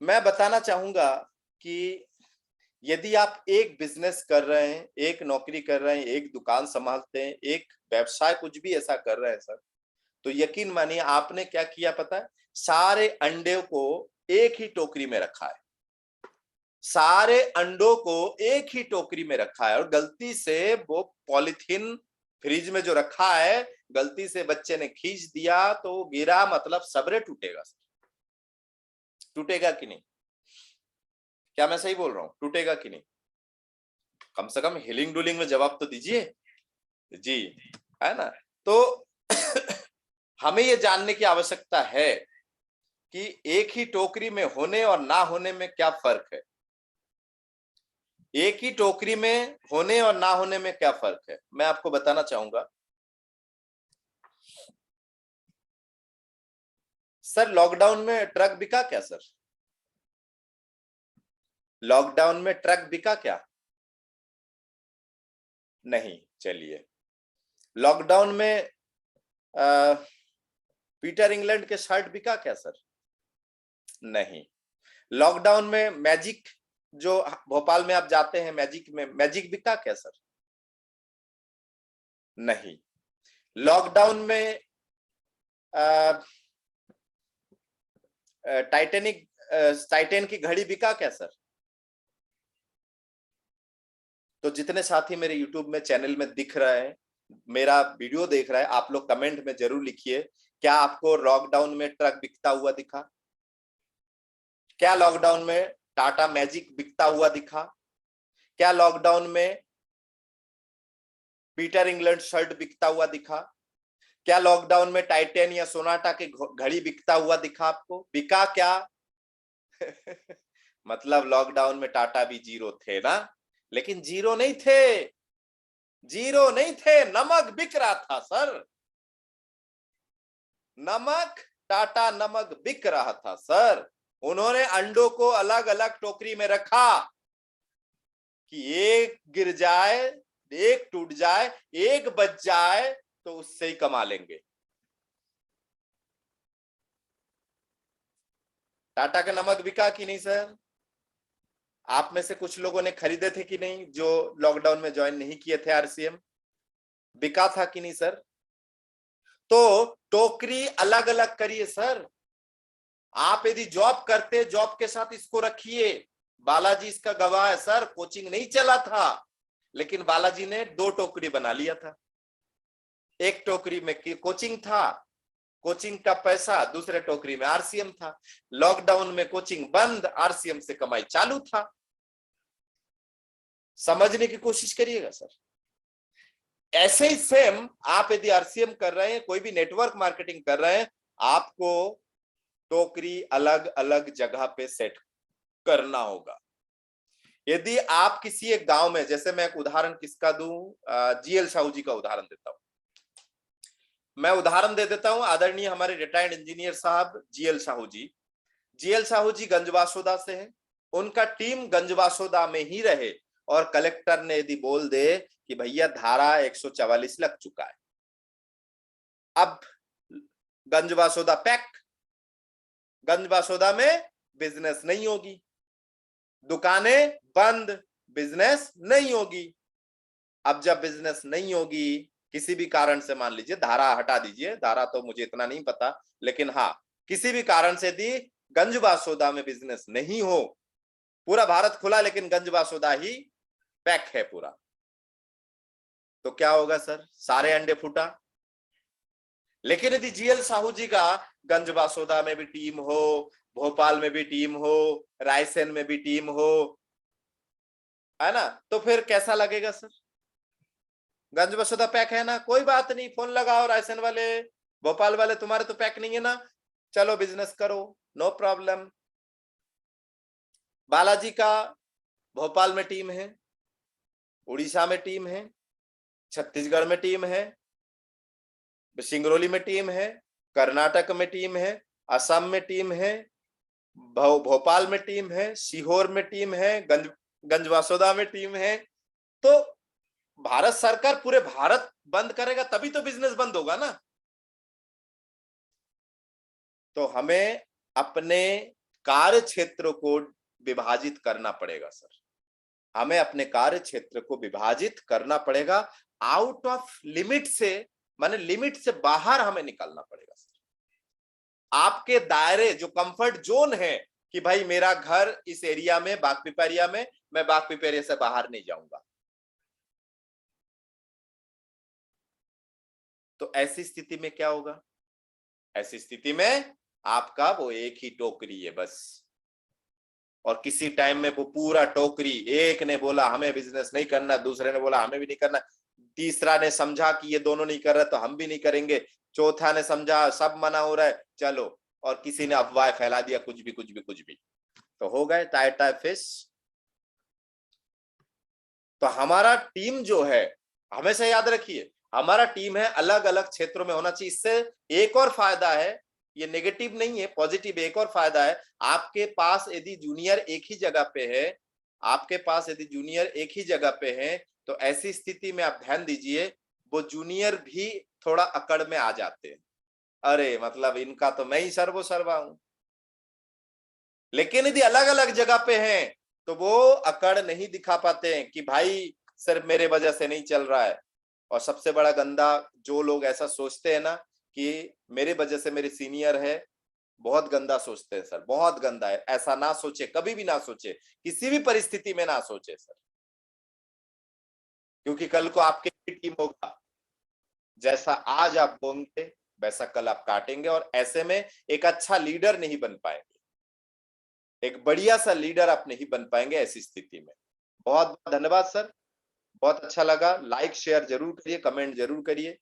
मैं बताना चाहूंगा कि यदि आप एक बिजनेस कर रहे हैं, एक नौकरी कर रहे हैं, एक दुकान संभालते हैं, एक व्यवसाय कुछ भी ऐसा कर रहे हैं सर, तो यकीन मानिए आपने क्या किया पता है? सारे अंडे को एक ही टोकरी में रखा है। सारे अंडों को एक ही टोकरी में रखा है और गलती से वो पॉलिथीन फ्रिज में जो रखा है, गलती से बच्चे ने खींच दिया तो गिरा, मतलब सबरे टूटेगा। टूटेगा कि नहीं? क्या मैं सही बोल रहा हूं? टूटेगा कि नहीं? कम से कम हिलिंग डुलिंग में जवाब तो दीजिए जी, है ना? तो हमें ये जानने की आवश्यकता है कि एक ही टोकरी में होने और ना होने में क्या फर्क है। एक ही टोकरी में होने और ना होने में क्या फर्क है, मैं आपको बताना चाहूंगा। सर लॉकडाउन में ट्रक बिका क्या सर? लॉकडाउन में ट्रक बिका क्या? नहीं। चलिए, लॉकडाउन में पीटर इंग्लैंड के शर्ट बिका क्या सर? नहीं। लॉकडाउन में मैजिक, जो भोपाल में आप जाते हैं मैजिक में, मैजिक बिका क्या सर? नहीं। लॉकडाउन में टाइटेन की घड़ी बिका क्या सर? तो जितने साथी मेरे यूट्यूब में चैनल में दिख रहे हैं, मेरा वीडियो देख रहा है, आप लोग कमेंट में जरूर लिखिए, क्या आपको लॉकडाउन में ट्रक बिकता हुआ दिखा? क्या लॉकडाउन में टाटा मैजिक बिकता हुआ दिखा? क्या लॉकडाउन में पीटर इंग्लैंड शर्ट बिकता हुआ दिखा? क्या लॉकडाउन में टाइटेन या सोनाटा की घड़ी बिकता हुआ दिखा आपको? बिका क्या? मतलब लॉकडाउन में टाटा भी जीरो थे ना, लेकिन जीरो नहीं थे, जीरो नहीं थे, नमक बिक रहा था सर। नमक, टाटा नमक बिक रहा था सर। उन्होंने अंडों को अलग अलग टोकरी में रखा कि एक गिर जाए, एक टूट जाए, एक बच जाए तो उससे ही कमा लेंगे। टाटा का नमक बिका कि नहीं सर? आप में से कुछ लोगों ने खरीदे थे कि नहीं, जो लॉकडाउन में ज्वाइन नहीं किए थे आरसीएम? बिका था कि नहीं सर? तो टोकरी अलग अलग करिए सर। आप यदि जॉब करते, जॉब के साथ इसको रखिए। बालाजी इसका गवाह है सर, कोचिंग नहीं चला था, लेकिन बालाजी ने 2 टोकरी बना लिया था। एक टोकरी में कोचिंग था, कोचिंग का पैसा, दूसरे टोकरी में आरसीएम था। लॉकडाउन में कोचिंग बंद, आरसीएम से कमाई चालू था। समझने की कोशिश करिएगा सर। ऐसे ही सेम आप यदि आरसीएम कर रहे हैं, कोई भी नेटवर्क मार्केटिंग कर रहे हैं, आपको टोकरी अलग अलग जगह पे सेट करना होगा। यदि आप किसी एक गांव में, जैसे मैं एक उदाहरण किसका दूं, जीएल साहू जी का उदाहरण देता हूं। मैं उदाहरण दे देता हूं, आदरणीय हमारे रिटायर्ड इंजीनियर साहब जीएल साहू जी। जीएल साहू जी गंजवासोदा से हैं। उनका टीम गंजवासोदा में ही रहे और कलेक्टर ने यदि बोल दे कि भैया धारा 144 लग चुका है, अब गंजवासोदा पैक, गंजवासोदा में बिजनेस नहीं होगी, दुकानें बंद, बिजनेस नहीं होगी। अब जब बिजनेस नहीं होगी किसी भी कारण से, मान लीजिए धारा हटा दीजिए, धारा तो मुझे इतना नहीं पता, लेकिन हाँ किसी भी कारण से यदि गंजवासोदा में बिजनेस नहीं हो, पूरा भारत खुला लेकिन गंजवासोदा ही पैक है पूरा, तो क्या होगा सर? सारे अंडे फूटा। लेकिन यदि जीएल साहू जी का गंजवासोदा में भी टीम हो, भोपाल में भी टीम हो, रायसेन में भी टीम हो, है ना, तो फिर कैसा लगेगा सर? गंजवासोदा पैक है ना, कोई बात नहीं, फोन लगाओ रायसेन वाले, भोपाल वाले, तुम्हारे तो पैक नहीं है ना, चलो बिजनेस करो, नो प्रॉब्लम। बालाजी का भोपाल में टीम है, उड़ीसा में टीम है, छत्तीसगढ़ में टीम है, सिंगरौली में टीम है, कर्नाटक में टीम है, असम में टीम है, भोपाल में टीम है, सीहोर में टीम है, गंजवासोदा में टीम है। तो भारत सरकार पूरे भारत बंद करेगा तभी तो बिजनेस बंद होगा ना। तो हमें अपने कार्य क्षेत्र को विभाजित करना पड़ेगा सर। हमें अपने कार्य क्षेत्र को विभाजित करना पड़ेगा, आउट ऑफ लिमिट से, माने लिमिट से बाहर हमें निकलना पड़ेगा सर। आपके दायरे जो कंफर्ट जोन है कि भाई मेरा घर इस एरिया में, बागपीपरिया में, मैं बागपीपरिया से बाहर नहीं जाऊंगा। तो ऐसी स्थिति में क्या होगा? ऐसी स्थिति में आपका वो एक ही टोकरी है बस, और किसी टाइम में वो पूरा टोकरी, एक ने बोला हमें बिजनेस नहीं करना, दूसरे ने बोला हमें भी नहीं करना, तीसरा ने समझा कि ये दोनों नहीं कर रहे तो हम भी नहीं करेंगे, चौथा ने समझा सब मना हो रहा है चलो, और किसी ने अफवाह फैला दिया, कुछ भी, तो हो गए टाई टाई फिश। तो हमारा टीम जो है, हमेशा याद रखिए, हमारा टीम है अलग अलग क्षेत्रों में होना चाहिए। इससे एक और फायदा है, ये नेगेटिव नहीं है, पॉजिटिव एक और फायदा है, आपके पास यदि जूनियर एक ही जगह पे है, आपके पास यदि जूनियर एक ही जगह पे है, तो ऐसी स्थिति में आप ध्यान दीजिए, वो जूनियर भी थोड़ा अकड़ में आ जाते हैं, अरे मतलब इनका तो मैं ही सर्वो सर्वा हूं। लेकिन यदि अलग अलग जगह पे हैं तो वो अकड़ नहीं दिखा पाते हैं कि भाई सिर्फ मेरे वजह से नहीं चल रहा है। और सबसे बड़ा गंदा, जो लोग ऐसा सोचते हैं ना कि मेरे वजह से मेरे सीनियर है, बहुत गंदा सोचते हैं सर, बहुत गंदा है। ऐसा ना सोचे, कभी भी ना सोचे, किसी भी परिस्थिति में ना सोचे सर, क्योंकि कल को आपके टीम होगा, जैसा आज आप बोएंगे वैसा कल आप काटेंगे, और ऐसे में एक अच्छा लीडर नहीं बन पाएंगे, एक बढ़िया सा लीडर आप नहीं बन पाएंगे ऐसी स्थिति में। बहुत बहुत धन्यवाद सर, बहुत अच्छा लगा। लाइक शेयर जरूर करिए, कमेंट जरूर करिए।